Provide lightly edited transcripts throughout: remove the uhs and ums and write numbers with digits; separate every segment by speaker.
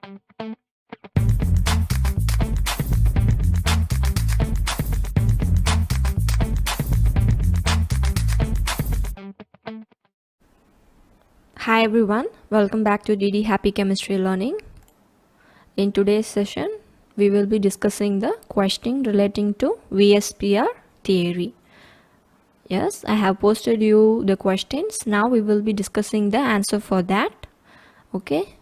Speaker 1: Hi everyone, welcome back to DD Happy Chemistry Learning. In today's session, we will be discussing the question relating to VSPR theory. Yes, I have posted you the questions. Now we will be discussing the answer for that. Okay.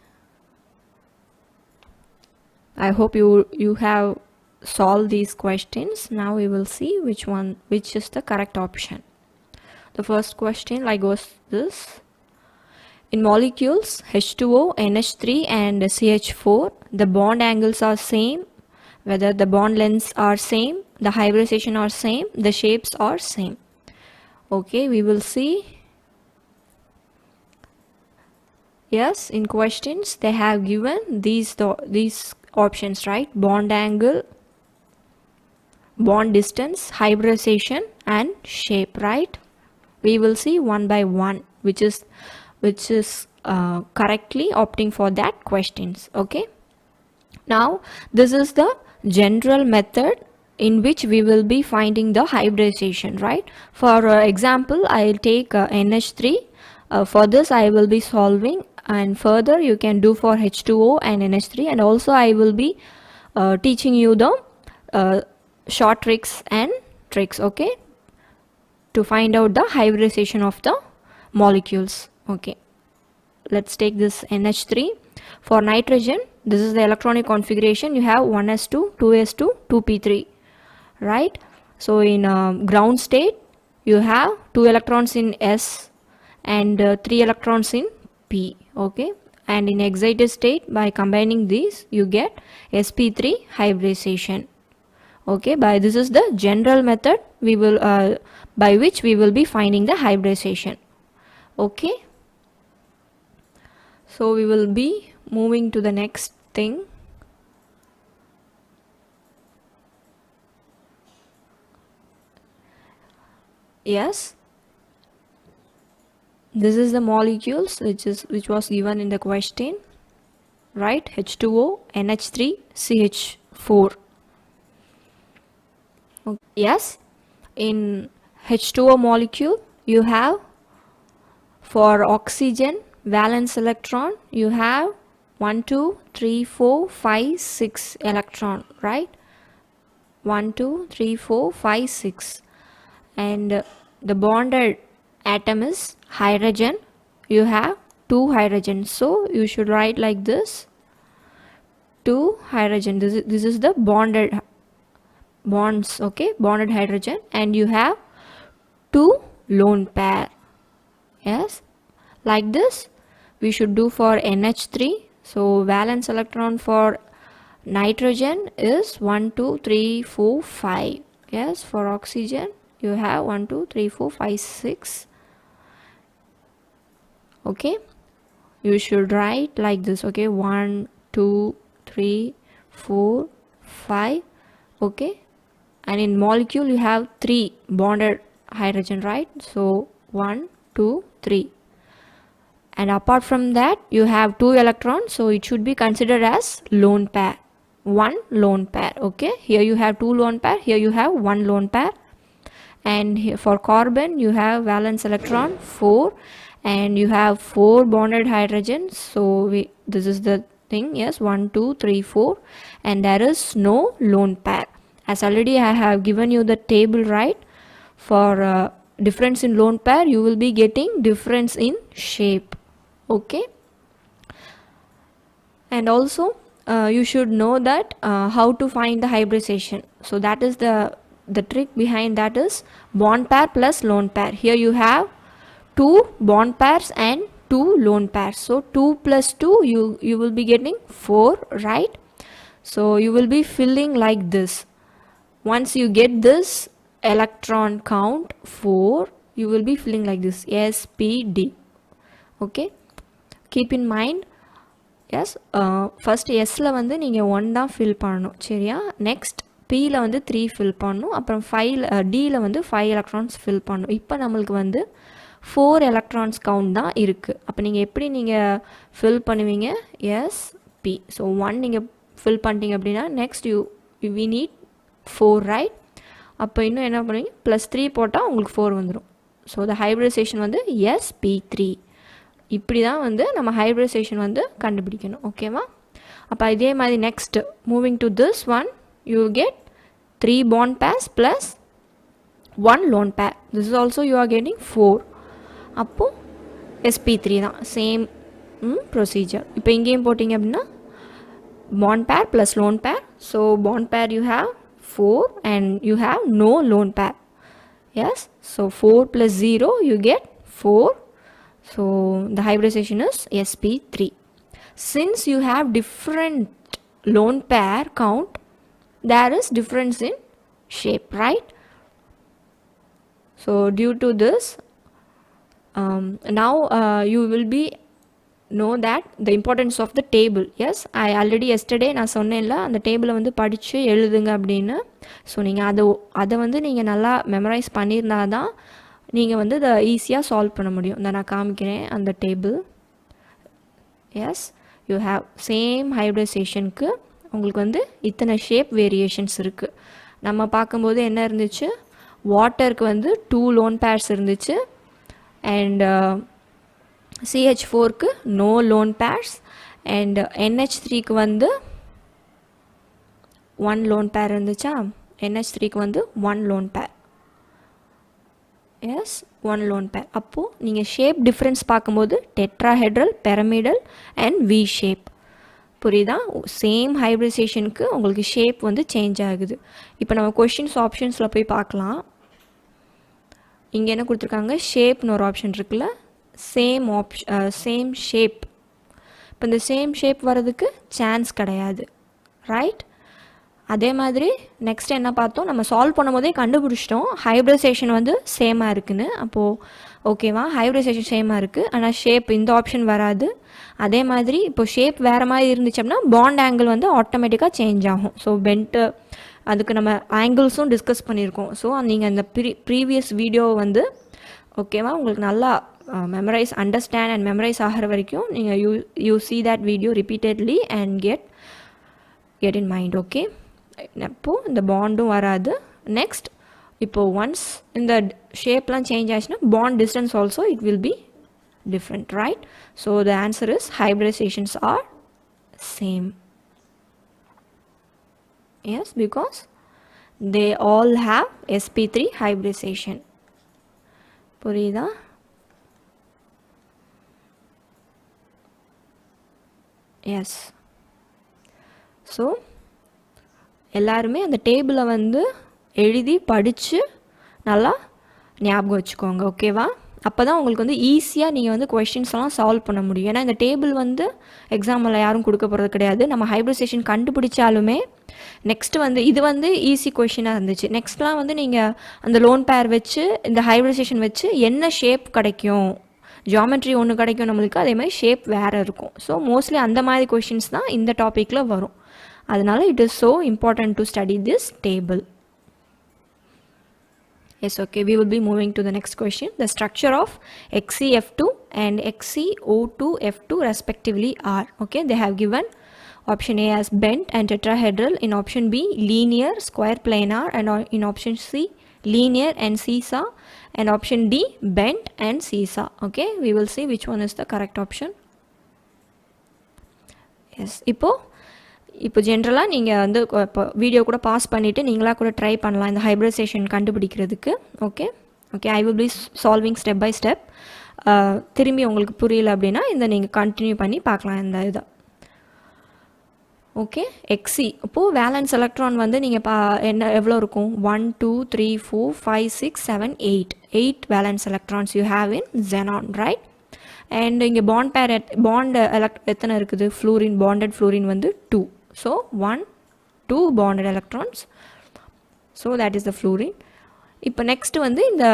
Speaker 1: I hope you have solved these questions. Now we will see which is the correct option. The first question goes this. In molecules H2O, NH3 and CH4, the bond angles are same, whether the bond lengths are same, the hybridization are same, the shapes are same. Okay, we will see. Yes, in questions they have given these options, right? Bond angle, bond distance, hybridization and shape, right? We will see one by one which is correctly opting for that questions. Okay, now this is the general method in which we will be finding the hybridization, right? For example, I'll take NH3. For this I will be solving, and further you can do for H2O and NH3, and also I will be teaching you the short tricks and tricks, okay, to find out the hybridization of the molecules. Okay, let's take this NH3. For nitrogen, this is the electronic configuration. You have 1s2, 2s2, 2p3, right? So in ground state, you have 2 electrons in S and 3 electrons in P. Okay, and in excited state, by combining these you get sp3 hybridization. Okay, this is the general method we will by which we will be finding the hybridization. Okay, so we will be moving to the next thing. Yes, this is the molecules which was given in the question, right? H2O, NH3, CH4. Okay. Yes, in H2O molecule you have, for oxygen valence electron you have 1 2 3 4 5 6 electron, right? 1 2 3 4 5 6, and the bonded atom is hydrogen. You have 2 hydrogen, so you should write like this: 2 hydrogen. This is the bonded bonds, okay, bonded hydrogen, and you have 2 lone pair. Yes, like this we should do for NH3. So valence electron for nitrogen is 1 2 3 4 5. Yes, for oxygen you have 1 2 3 4 5 6. Okay, you should write like this. Okay, 1 2 3 4 5. Okay, and in molecule you have 3 bonded hydrogen, right? So 1 2 3, and apart from that you have 2 electrons, so it should be considered as lone pair, 1 lone pair. Okay, here you have 2 lone pair, here you have 1 lone pair. And here for carbon you have valence electron 4, and you have 4 bonded hydrogens. So this is the thing. Yes, 1 2 3 4, and there is no lone pair. As already I have given you the table, right? For difference in lone pair you will be getting difference in shape. Okay, and also you should know that how to find the hybridization. So that is the trick behind that is bond pair plus lone pair. Here you have 2 bond pairs and 2 lone pairs, so 2 plus 2 you will be getting 4, right? So you will be filling like this. Once you get this electron count 4, you will be filling like this, SPD. Okay, keep in mind. Yes, first S ல வந்து நீங்கள் 1 தான் fill பண்ணணும், சரியா? Next Pயில் வந்து 3 fill பண்ணணும், அப்புறம் Dயில் வந்து 5 எலக்ட்ரான்ஸ் ஃபில் பண்ணணும். இப்போ நம்மளுக்கு வந்து 4 எலக்ட்ரான்ஸ் கவுண்ட் தான் இருக்குது. அப்போ நீங்கள் எப்படி ஃபில் பண்ணுவீங்க? S P. So 1 நீங்கள் fill பண்ணிட்டீங்க அப்படின்னா next we need 4, right? அப்போ இன்னும் என்ன பண்ணுவீங்க, +3 போட்டால் உங்களுக்கு 4 வந்துடும். ஸோ the hybridization வந்து sp3. இப்படி தான் வந்து நம்ம hybridization வந்து கண்டுபிடிக்கணும். ஓகேவா? அப்போ இதே மாதிரி next moving to this one, you get 3 bond pairs plus 1 lone pair. This is also you are getting 4. அப்போ sp3 தான், சேம் ப்ரொசீஜர். இப்போ இங்கேயும் போட்டிங்க அப்படின்னா bond pair plus lone pair. So bond pair you have 4 and you have no lone pair. Yes, so 4 plus 0 you get 4. So the hybridization is sp3. Since you have different lone pair count, there is difference in shape, right? So due to this, now you will be know that the importance of the table. Yes, I already yesterday நான் சொன்னேன்ல அந்த டேபிளை வந்து படித்து எழுதுங்க அப்படின்னு. So நீங்கள் அதை வந்து நீங்கள் நல்லா மெமரைஸ் பண்ணியிருந்தா தான் நீங்கள் வந்து இதை ஈஸியாக சால்வ் பண்ண முடியும். இந்த நான் காமிக்கிறேன் அந்த table. Yes, you have same ஹைப்ரிடைசேஷனுக்கு உங்களுக்கு வந்து இத்தனை ஷேப் வேரியேஷன்ஸ் இருக்குது. நம்ம பார்க்கும்போது என்ன இருந்துச்சு, வாட்டருக்கு வந்து 2 lone pairs இருந்துச்சு அண்ட் CH4க்கு no lone pairs and NH3க்கு வந்து 1 lone pair இருந்துச்சா. NH3க்கு வந்து 1 lone pair. Yes, 1 lone pair. அப்போது நீங்கள் ஷேப் டிஃப்ரென்ஸ் பார்க்கும்போது tetrahedral, pyramidal and V shape. புரியுதா? சேம் ஹைப்ரிடைசேஷனுக்கு உங்களுக்கு ஷேப் வந்து சேஞ்ச் ஆகுது. இப்போ நம்ம கொஷின்ஸ் ஆப்ஷன்ஸில் போய் பார்க்கலாம். இங்கே என்ன கொடுத்துருக்காங்க, ஷேப்னு ஒரு ஆப்ஷன் இருக்குல்ல, சேம் ஷேப். இப்போ இந்த சேம் ஷேப் வர்றதுக்கு சான்ஸ் கிடையாது, ரைட்? அதே மாதிரி நெக்ஸ்ட் என்ன பார்த்தோம், நம்ம சால்வ் பண்ணும்போதே கண்டுபிடிச்சிட்டோம் ஹைப்ரிடைசேஷன் வந்து சேமாக இருக்குன்னு. அப்போது ஓகேவா, ஹைப்ரிடைசேஷன் சேமாக இருக்குது, ஆனால் ஷேப் இந்த ஆப்ஷன் வராது. அதே மாதிரி இப்போ ஷேப் வேறு மாதிரி இருந்துச்சு அப்படின்னா பாண்ட் ஆங்கிள் வந்து ஆட்டோமேட்டிக்காக சேஞ்ச் ஆகும். ஸோ பென்ட்டு அதுக்கு நம்ம ஆங்கிள்ஸும் டிஸ்கஸ் பண்ணியிருக்கோம். ஸோ நீங்கள் அந்த ப்ரீவியஸ் வீடியோ வந்து ஓகேவா உங்களுக்கு நல்லா மெமரைஸ், அண்டர்ஸ்டாண்ட் அண்ட் மெமரைஸ் ஆகிற வரைக்கும் நீங்கள் you see that video repeatedly and get in mind. Okay, அப்போது இந்த பாண்டும் வராது. நெக்ஸ்ட் இப்போது ஒன்ஸ் இந்த ஷேப்லாம் சேஞ்ச் ஆச்சுன்னா bond distance also it will be different, right? So the answer is hybridizations are same. Yes, because they all have sp3 hybridization. புரியுதா? S. So எல்லாருமே அந்த டேபிளை வந்து எழுதி படித்து நல்லா ஞாபகம் வச்சுக்கோங்க. ஓகேவா? அப்போ தான் உங்களுக்கு வந்து ஈஸியாக நீங்கள் வந்து கொஷின்ஸ்லாம் சால்வ் பண்ண முடியும். ஏன்னா இந்த டேபிள் வந்து எக்ஸாமில் யாரும் கொடுக்க போகிறது கிடையாது. நம்ம ஹைப்ரிடைசேஷன் கண்டுபிடிச்சாலுமே நெக்ஸ்ட் வந்து இது வந்து ஈஸி கொஷினாக இருந்துச்சு. நெக்ஸ்ட்லாம் வந்து நீங்கள் அந்த லோன் பேர் வச்சு இந்த ஹைப்ரிடைசேஷன் வச்சு என்ன ஷேப் கிடைக்கும், ஜியாமெட்ரி ஒன்று கிடைக்கும் நம்மளுக்கு, அதே மாதிரி ஷேப் வேறு இருக்கும். ஸோ மோஸ்ட்லி அந்த மாதிரி கொஷின்ஸ் தான் இந்த டாப்பிக்கில் வரும். அதனால it is so important to study this table. Yes, okay, we will be moving to the next question. The structure of XeF2 and XeO2F2 respectively are, okay, they have given option A as bent and tetrahedral, in option B linear, square planar, and in option C linear and seesaw, and option D bent and seesaw. Okay, we will see which one is the correct option. Yes, இப்போ ஜென்ரலாக நீங்கள் வந்து இப்போ video கூட pass பண்ணிவிட்டு நீங்களாக கூட try பண்ணலாம் இந்த ஹைப்ரிடைசேஷன் கண்டுபிடிக்கிறதுக்கு. Okay, I will be solving step by step. திரும்பி உங்களுக்கு புரியல அப்படின்னா இந்த நீங்கள் கண்டினியூ பண்ணி பார்க்கலாம் இந்த இதை. ஓகே, எக்ஸி இப்போது வேலன்ஸ் எலக்ட்ரான் வந்து நீங்கள் என்ன எவ்வளோ இருக்கும், 1 2 3 4 5 6 7 8 valence electrons you have in xenon, right? And இங்கே பாண்ட் எத்தனை இருக்குது, ஃப்ளூரின், பாண்டட் ஃப்ளூரின் வந்து 2. So 1 2 bonded electrons, so that is the fluorine. இப்போ நெக்ஸ்ட் வந்து இந்த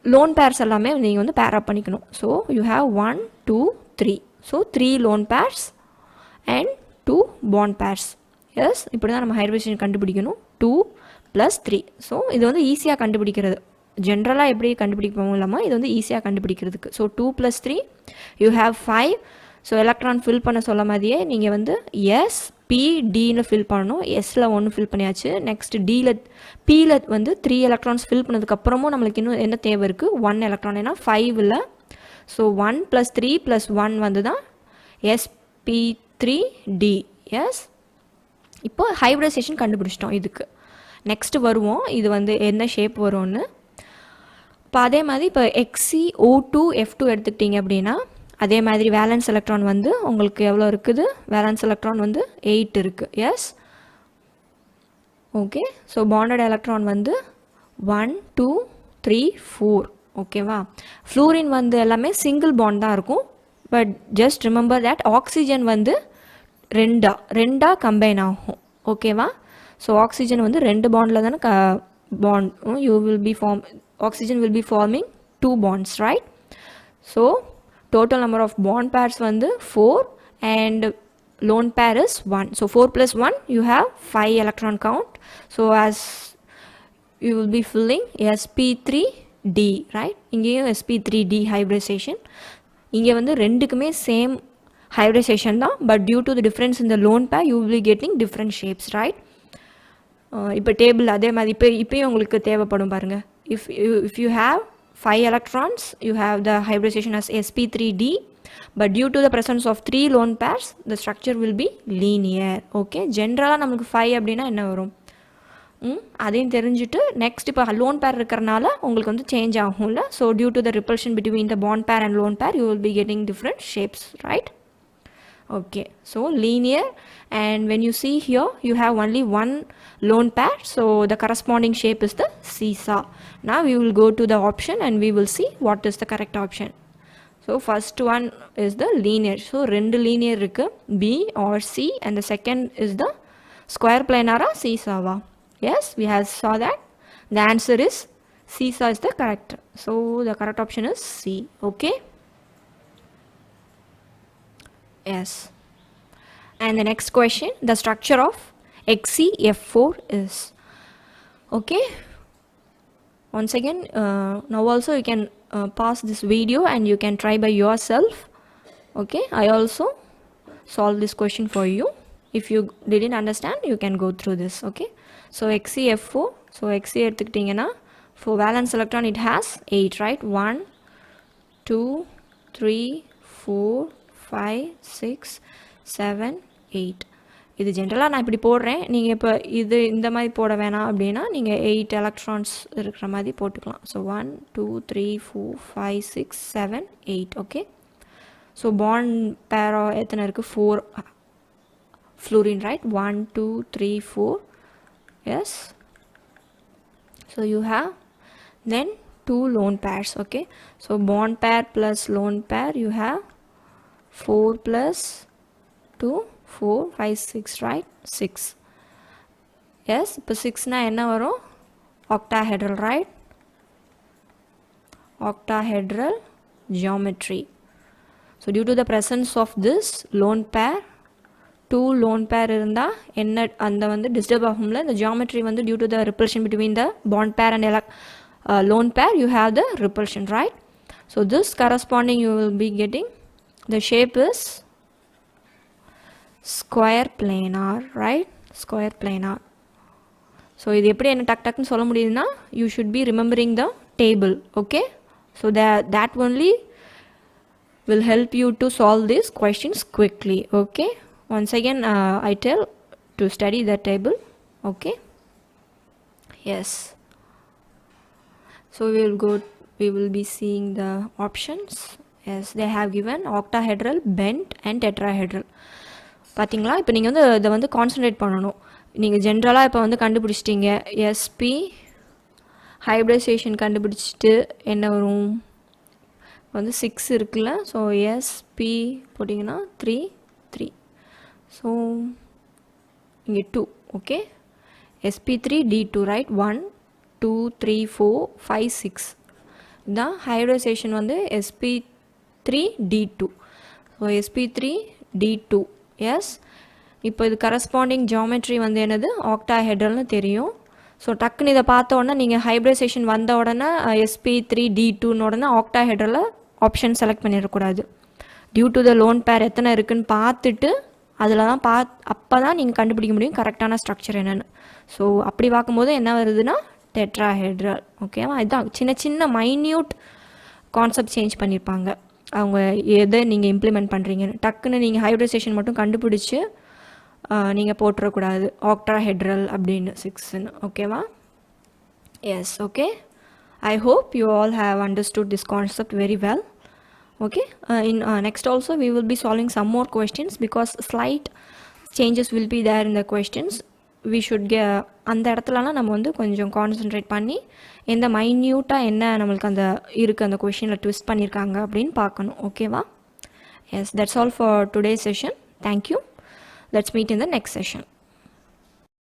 Speaker 1: லோன் பேர்ஸ் எல்லாமே நீங்கள் வந்து பேர் அப் பண்ணிக்கணும். So you have 1 2 3, so 3 lone pairs and 2 bond pairs. Yes, இப்படி தான் நம்ம ஹைப்ரிடைசேஷன் கண்டுபிடிக்கணும். 2 + 3. ஸோ இது வந்து ஈஸியாக கண்டுபிடிக்கிறது. ஜென்ரலாக எப்படி கண்டுபிடிப்போம் இல்லாமல் இது வந்து ஈஸியாக கண்டுபிடிக்கிறதுக்கு. So 2 + 3 you have 5. So electron fill பண்ண சொல்ல மாதிரியே நீங்கள் வந்து எஸ் பி டின்னு ஃபில் பண்ணணும். எஸ்ஸில் 1 ஃபில் பண்ணியாச்சு. நெக்ஸ்ட் டியில் பியில் வந்து 3 எலக்ட்ரான்ஸ் ஃபில் பண்ணதுக்கப்புறமும் நம்மளுக்கு இன்னும் என்ன தேவை இருக்குது, 1 எலக்ட்ரான். ஏன்னா 5 ஸோ 1 + 3 + 1 வந்து தான் sp3d. எஸ், இப்போ ஹைப்ரிடைசேஷன் கண்டுபிடிச்சிட்டோம். இதுக்கு நெக்ஸ்ட்டு வருவோம், இது வந்து என்ன ஷேப் வரும்னு. இப்போ அதே மாதிரி இப்போ XeO2F2 எடுத்துக்கிட்டிங்க அப்படின்னா அதே மாதிரி வேலன்ஸ் எலக்ட்ரான் வந்து உங்களுக்கு எவ்வளோ இருக்குது, வேலன்ஸ் எலக்ட்ரான் வந்து 8 இருக்குது. Yes, okay. So bonded electron வந்து 1 2 3 4. ஓகேவா. ஃப்ளூரின் வந்து எல்லாமே சிங்கிள் பாண்ட் தான் இருக்கும். But just remember that oxygen வந்து ரெண்டாக கம்பைன் ஆகும். ஓகேவா. ஸோ ஆக்சிஜன் வந்து 2 பாண்டில் தானே bond oxygen will be forming 2 bonds, right? So total number of bond pairs வந்து 4 and lone pair is 1. So 4 + 1 you have 5 electron count. So as you will be filling sp3d, right? இங்கேயும் sp3d hybridization. இங்கே வந்து ரெண்டுக்குமே same hybridization தான், but due to the difference in the lone pair you will be getting different shapes, right? இப்போ table அதே மாதிரி இப்போயும் உங்களுக்கு தேவைப்படும் பாருங்கள். If you have 5 electrons, you have the hybridization as sp3d, but due to the presence of 3 lone pairs, the structure will be linear. Okay, ஜென்ரலாக நமக்கு 5 அப்படின்னா என்ன வரும் அதையும் தெரிஞ்சுட்டு நெக்ஸ்ட் இப்போ லோன் பேர் இருக்கிறனால உங்களுக்கு வந்து சேஞ்ச் ஆகும்ல. So due to the repulsion between the bond pair and lone pair you will be getting different shapes, right? Okay, so linear, and when you see here you have only one lone pair, so the corresponding shape is the seesaw. Now we will go to the option and we will see what is the correct option. So first one is the linear. So rendu linear irukku, B or C, and the second is the square planar seesaw. Yes, we have saw that. The answer is seesaw is the correct. So the correct option is C. Okay. Yes. And the next question, the structure of XeF4 is. Okay. Once again, now also you can pause this video and you can try by yourself. Okay. I also solve this question for you. If you didn't understand, you can go through this. Okay. So XeF4. So Xe எடுத்துக்கிட்டீங்கன்னா for valence electron it has 8, right? 1 2 3 4 5 6 7 8. இது ஜென்ரலாக நான் இப்படி போடுறேன். நீங்கள் இப்போ இது இந்த மாதிரி போட வேணாம் அப்படின்னா நீங்கள் 8 எலக்ட்ரான்ஸ் இருக்கிற மாதிரி போட்டுக்கலாம். ஸோ 1 2 3 4 5 6 7 8. ஓகே. ஸோ பாண்ட் பேரா எத்தனை இருக்குது, 4 fluorine, right? 1 2 3 4. Yes. So you have then 2 lone pairs. Okay. So bond pair plus lone pair you have 4 plus 2 4 5 6, right? 6. Yes, இப்போ 6 na என்ன வரும், octahedral, right? Octahedral geometry. So due to the presence of this lone pair, 2 lone pair இருந்தா என்ன அந்த வந்து disturb ஆகும்ல. இந்த geometry வந்து due to the repulsion between the bond pair and lone pair you have the repulsion, right? So this corresponding you will be getting the shape is square planar, right? Square planar. So இது எப்படி என்ன டக் டக்னு சொல்ல முடியுதுன்னா you should be remembering the table. Okay. So that only will help you to solve these questions quickly. Okay. Once again I tell to study the table. Okay. Yes. So we will be seeing the options. Yes, they have given octahedral, bent and tetrahedral. பார்த்தீங்களா? இப்போ நீங்கள் வந்து இதை வந்து concentrate பண்ணணும். நீங்கள் ஜென்ரலாக இப்போ வந்து கண்டுபிடிச்சிட்டிங்க எஸ்பி ஹைப்ரிடைசேஷன் கண்டுபிடிச்சிட்டு என்ன வரும், வந்து 6 இருக்குல்ல. ஸோ எஸ்பி போட்டிங்கன்னா 3 3. ஸோ இங்கே 2. ஓகே. sp3d2, right? 1 2 3 4 5 6 தான் ஹைப்ரிடைசேஷன் வந்து sp3d2. So sp3d2. எஸ். இப்போ இது கரஸ்பாண்டிங் ஜியாமெட்ரி வந்து என்னது, ஆக்டாஹெட்ரல்னு தெரியும். ஸோ டக்குன்னு இதை பார்த்த உடனே நீங்கள் ஹைப்ரிடைசேஷன் வந்த உடனே sp3d2 உடனே ஆக்டாஹெட்ரலில் ஆப்ஷன் செலக்ட் பண்ணிடக்கூடாது. Due to the lone pair எத்தனை இருக்குன்னு பார்த்துட்டு அதில் தான் அப்போ தான் நீங்கள் கண்டுபிடிக்க முடியும் கரெக்டான ஸ்ட்ரக்சர் என்னென்னு. ஸோ அப்படி பார்க்கும்போது என்ன வருதுன்னா டெட்ராஹெட்ரல். ஓகேவா? இதுதான் சின்ன சின்ன மைன்யூட் கான்செப்ட் சேஞ்ச் பண்ணியிருப்பாங்க அவங்க எதை நீங்கள் இம்ப்ளிமெண்ட் பண்ணுறீங்கன்னு. டக்குன்னு நீங்கள் ஹைப்ரிடைசேஷன் மட்டும் கண்டுபிடிச்சி நீங்கள் போட்டுறக்கூடாது ஆக்டாஹெட்ரல் அப்படின்னு 6ன்னு. ஓகேவா? Yes. Okay, I hope you all have understood this concept very well. Okay, in next also we will be solving some more questions because slight changes will be there in the questions. We should get அந்த இடத்துலலாம் நம்ம வந்து கொஞ்சம் concentrate பண்ணி எந்த மைன்யூட்டாக என்ன நம்மளுக்கு அந்த இருக்குது அந்த கொஷினில் ட்விஸ்ட் பண்ணியிருக்காங்க அப்படின்னு பார்க்கணும். ஓகேவா? Yes, that's all for today session. Thank you. Let's meet in the next session.